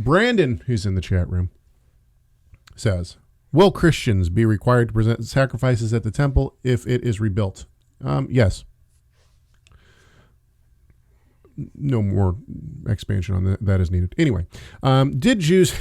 Brandon, who's in the chat room, says, will Christians be required to present sacrifices at the temple if it is rebuilt? Yes. No more expansion on that is needed. Anyway, did Jews...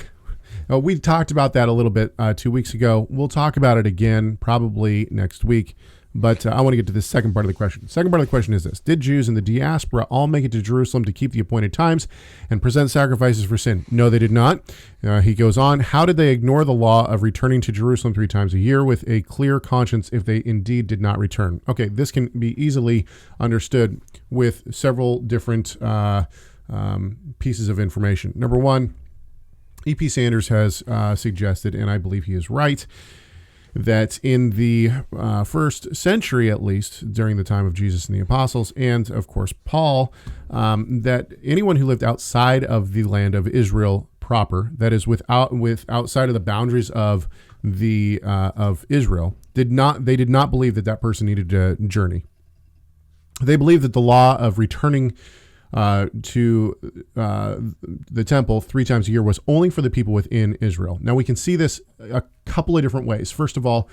we talked about that a little bit 2 weeks ago. We'll talk about it again probably next week. But I want to get to the second part of the question. Second part of the question is this. Did Jews in the diaspora all make it to Jerusalem to keep the appointed times and present sacrifices for sin? No, they did not. He goes on. How did they ignore the law of returning to Jerusalem 3 times a year with a clear conscience if they indeed did not return? Okay, this can be easily understood with several different pieces of information. Number one, E.P. Sanders has suggested, and I believe he is right, that in the first century, at least during the time of Jesus and the apostles, and of course Paul, that anyone who lived outside of the land of Israel proper, that is outside of the boundaries of the of Israel, did not believe that person needed to journey. They believed that the law of returning to the temple 3 times a year was only for the people within Israel. Now we can see this a couple of different ways. First of all,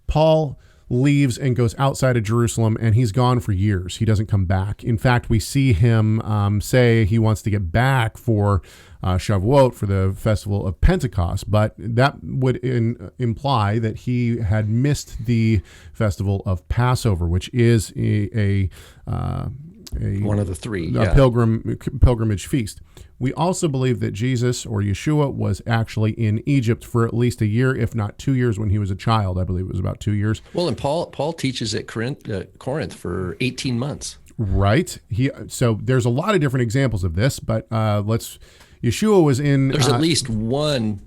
Paul leaves and goes outside of Jerusalem, and he's gone for years. He doesn't come back. In fact, we see him say he wants to get back for Shavuot, for the festival of Pentecost, but that would imply that he had missed the festival of Passover, which is one of the 3, pilgrimage feast. We also believe that Jesus, or Yeshua, was actually in Egypt for at least a year, if not 2 years, when he was a child. I believe it was about 2 years. Well, and Paul teaches at Corinth for 18 months. Right. So there's a lot of different examples of this, but Yeshua was in... There's at least one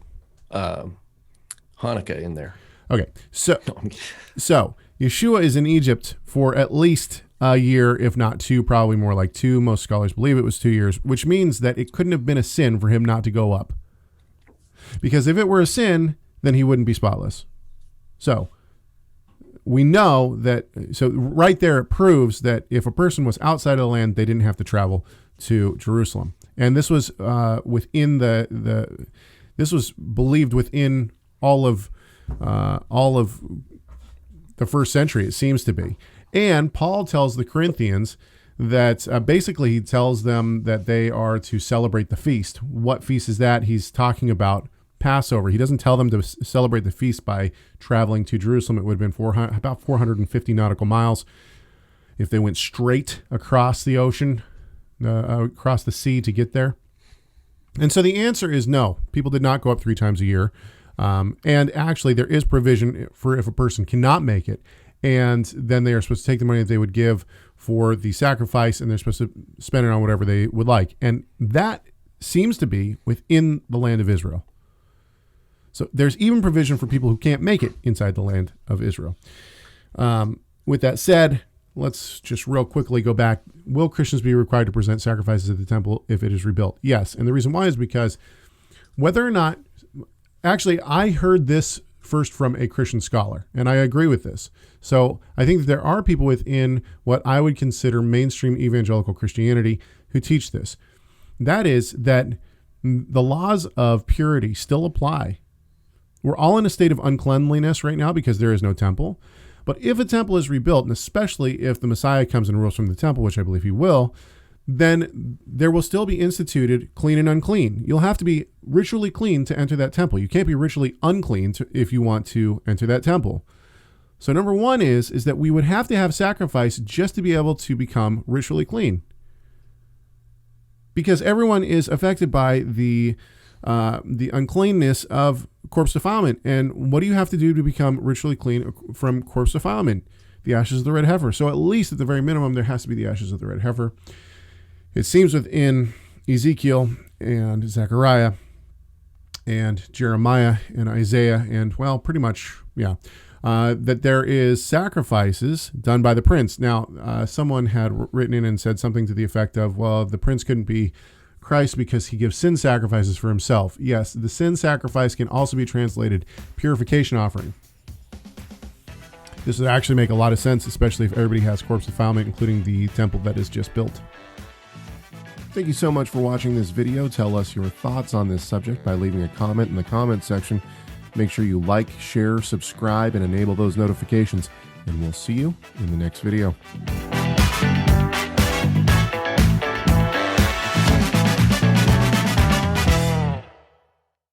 Hanukkah in there. Okay. So Yeshua is in Egypt for at least a year, if not 2, probably more like 2. Most scholars believe it was 2 years, which means that it couldn't have been a sin for him not to go up. Because if it were a sin, then he wouldn't be spotless. So we know that, so right there it proves that if a person was outside of the land, they didn't have to travel to Jerusalem. And this was within this was believed within all of the first century, it seems to be. And Paul tells the Corinthians that basically he tells them that they are to celebrate the feast. What feast is that? He's talking about Passover. He doesn't tell them to celebrate the feast by traveling to Jerusalem. It would have been about 450 nautical miles if they went straight across the ocean, across the sea to get there. And so the answer is no. People did not go up 3 times a year. And actually there is provision for if a person cannot make it. And then they are supposed to take the money that they would give for the sacrifice, and they're supposed to spend it on whatever they would like. And that seems to be within the land of Israel. So there's even provision for people who can't make it inside the land of Israel. With that said, let's just real quickly go back. Will Christians be required to present sacrifices at the temple if it is rebuilt? Yes. And the reason why is because whether or not, actually, I heard this first from a Christian scholar, and I agree with this. So I think that there are people within what I would consider mainstream evangelical Christianity who teach this. That is that the laws of purity still apply. We're all in a state of uncleanliness right now because there is no temple. But if a temple is rebuilt, and especially if the Messiah comes and rules from the temple, which I believe he will, then there will still be instituted clean and unclean. You'll have to be ritually clean to enter that temple. You can't be ritually unclean if you want to enter that temple. So number one is that we would have to have sacrifice just to be able to become ritually clean. Because everyone is affected by the uncleanness of corpse defilement. And what do you have to do to become ritually clean from corpse defilement? The ashes of the red heifer. So at least at the very minimum, there has to be the ashes of the red heifer. It seems within Ezekiel and Zechariah and Jeremiah and Isaiah and, well, pretty much, that there is sacrifices done by the prince. Now, someone had written in and said something to the effect of, well, the prince couldn't be Christ because he gives sin sacrifices for himself. Yes, the sin sacrifice can also be translated purification offering. This would actually make a lot of sense, especially if everybody has corpse defilement, including the temple that is just built. Thank you so much for watching this video. Tell us your thoughts on this subject by leaving a comment in the comment section. Make sure you like, share, subscribe, and enable those notifications. And we'll see you in the next video.